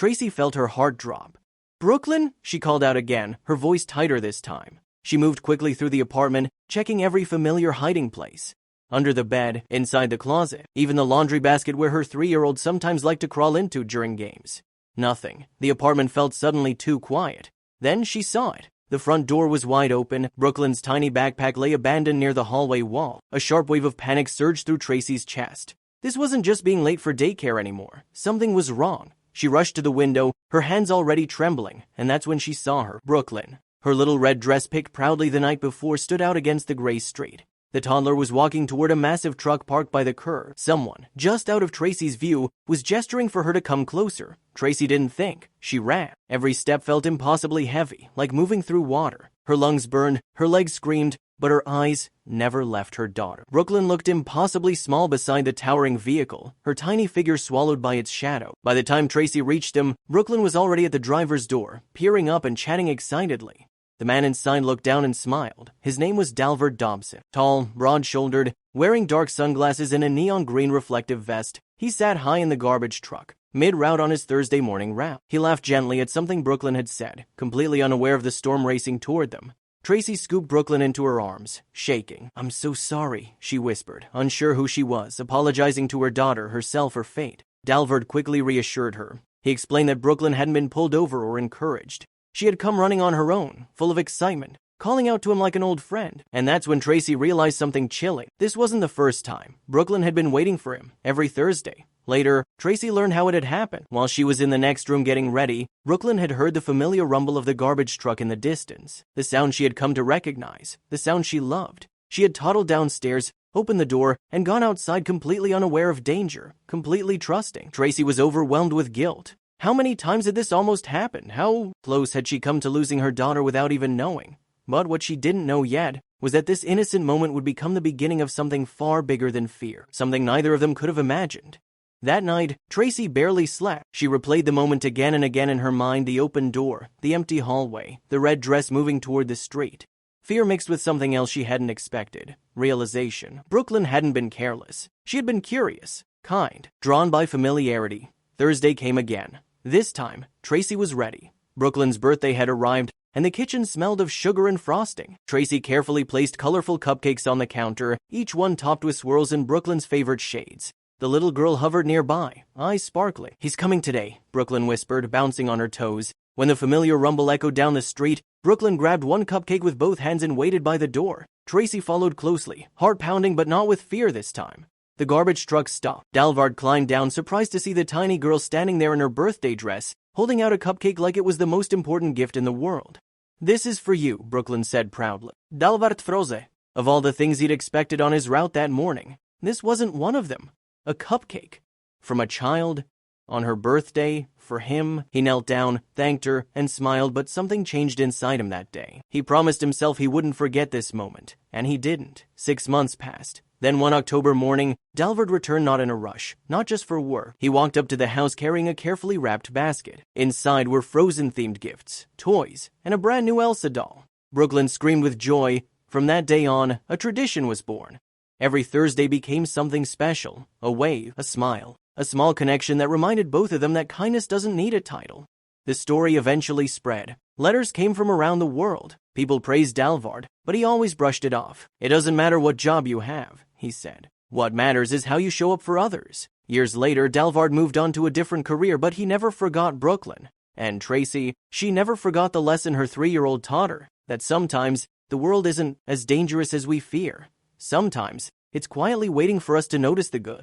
Tracy felt her heart drop. "Brooklyn?" she called out again, her voice tighter this time. She moved quickly through the apartment, checking every familiar hiding place. Under the bed, inside the closet, even the laundry basket where her 3-year-old sometimes liked to crawl into during games. Nothing. The apartment felt suddenly too quiet. Then she saw it. The front door was wide open. Brooklyn's tiny backpack lay abandoned near the hallway wall. A sharp wave of panic surged through Tracy's chest. This wasn't just being late for daycare anymore. Something was wrong. She rushed to the window, her hands already trembling, and that's when she saw her. Brooklyn. Her little red dress picked proudly the night before stood out against the gray street. The toddler was walking toward a massive truck parked by the curb. Someone, just out of Tracy's view, was gesturing for her to come closer. Tracy didn't think. She ran. Every step felt impossibly heavy, like moving through water. Her lungs burned, her legs screamed, but her eyes never left her daughter. Brooklyn looked impossibly small beside the towering vehicle, her tiny figure swallowed by its shadow. By the time Tracy reached him, Brooklyn was already at the driver's door, peering up and chatting excitedly. The man inside looked down and smiled. His name was Dailydose Dobson. Tall, broad-shouldered, wearing dark sunglasses and a neon green reflective vest, he sat high in the garbage truck, mid-route on his Thursday morning route. He laughed gently at something Brooklyn had said, completely unaware of the storm racing toward them. Tracy scooped Brooklyn into her arms, shaking. "I'm so sorry," she whispered, unsure who she was, apologizing to her daughter, herself, or fate. Dailydose quickly reassured her. He explained that Brooklyn hadn't been pulled over or encouraged. She had come running on her own, full of excitement, calling out to him like an old friend. And that's when Tracy realized something chilling. This wasn't the first time. Brooklyn had been waiting for him, every Thursday. Later, Tracy learned how it had happened. While she was in the next room getting ready, Brooklyn had heard the familiar rumble of the garbage truck in the distance. The sound she had come to recognize. The sound she loved. She had toddled downstairs, opened the door, and gone outside completely unaware of danger, completely trusting. Tracy was overwhelmed with guilt. How many times had this almost happened? How close had she come to losing her daughter without even knowing? But what she didn't know yet was that this innocent moment would become the beginning of something far bigger than fear, something neither of them could have imagined. That night, Tracy barely slept. She replayed the moment again and again in her mind, the open door, the empty hallway, the red dress moving toward the street. Fear mixed with something else she hadn't expected. Realization. Brooklyn hadn't been careless. She had been curious, kind, drawn by familiarity. Thursday came again. This time, Tracy was ready. Brooklyn's birthday had arrived, and the kitchen smelled of sugar and frosting. Tracy carefully placed colorful cupcakes on the counter, each one topped with swirls in Brooklyn's favorite shades. The little girl hovered nearby, eyes sparkling. "He's coming today," Brooklyn whispered, bouncing on her toes. When the familiar rumble echoed down the street, Brooklyn grabbed one cupcake with both hands and waited by the door. Tracy followed closely, heart pounding but not with fear this time. The garbage truck stopped. Dailydose climbed down, surprised to see the tiny girl standing there in her birthday dress, holding out a cupcake like it was the most important gift in the world. "This is for you," Brooklyn said proudly. Dailydose froze. Of all the things he'd expected on his route that morning, this wasn't one of them. A cupcake. From a child. On her birthday. For him. He knelt down, thanked her, and smiled, but something changed inside him that day. He promised himself he wouldn't forget this moment, and he didn't. 6 months passed. Then one October morning, Dailydose returned not in a rush, not just for work. He walked up to the house carrying a carefully wrapped basket. Inside were Frozen-themed gifts, toys, and a brand new Elsa doll. Brooklyn screamed with joy. From that day on, a tradition was born. Every Thursday became something special, a wave, a smile, a small connection that reminded both of them that kindness doesn't need a title. The story eventually spread. Letters came from around the world. People praised Dailydose, but he always brushed it off. "It doesn't matter what job you have," he said. "What matters is how you show up for others." Years later, Dailydose moved on to a different career, but he never forgot Brooklyn. And Tracy, she never forgot the lesson her 3-year-old taught her, that sometimes the world isn't as dangerous as we fear. Sometimes it's quietly waiting for us to notice the good.